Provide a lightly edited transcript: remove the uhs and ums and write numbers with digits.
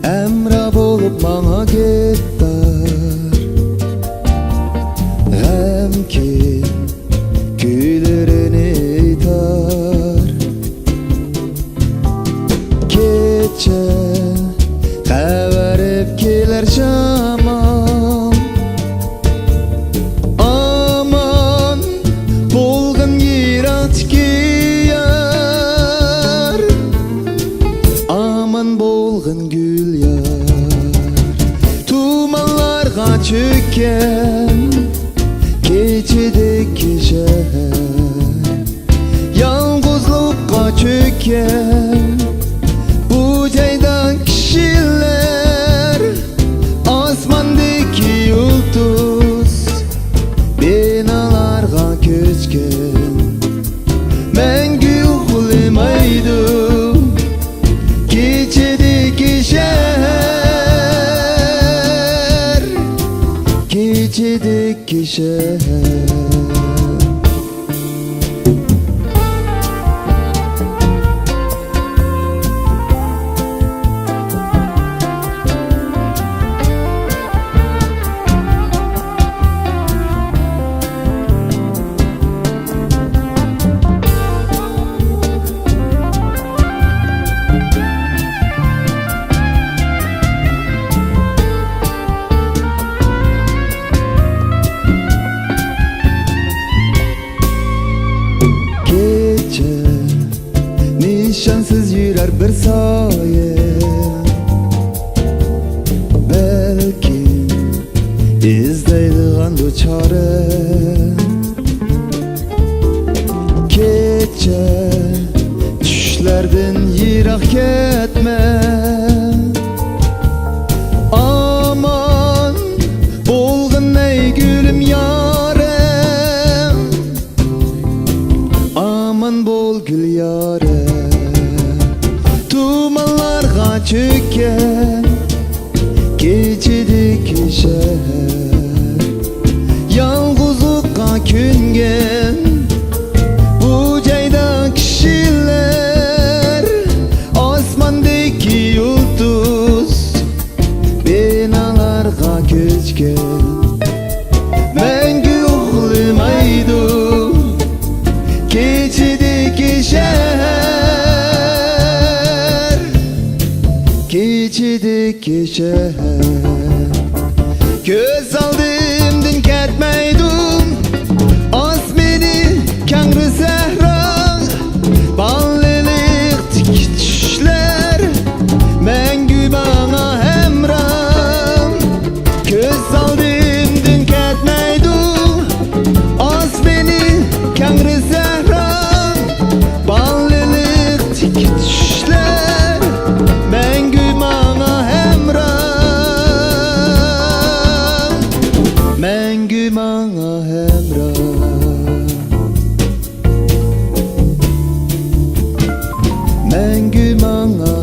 Emre bolup bana gettar hem ki güllerini itar Keçe kavarıp gelir şaman Aman bulgun yirat giyar Aman bulgun gül yar Tumanlarga çökken keçedeki şehir Yalnızlıkka çökken bu caydan kişiler Asmandaki yıldız binalarga köçken Mengü uyumaydım keçedeki şehir Keçedeki şehir Nişansız yürər bir saye Belki izleydiğen bu çare Keçe düşlerden yirak ketme Aman bulgun ey gülüm yarem Aman bol gül yarem Tumanlarga çökken keçedeki şehir Yalnızlıkka küngen bu cayda kişiler Asmandaki yıldız binalarga köçken Mengü uyumaydım keçedeki şehir Keçedeki şehir Göz aldımdın ketmeydim Az beni kangri sehra Ballilik tik düşler Mengü bana hemram Göz aldımdın ketmeydim Az beni kangri sehra Ballilik tik düşler Mengü bana hemram Mengü bana hemram Mengü bana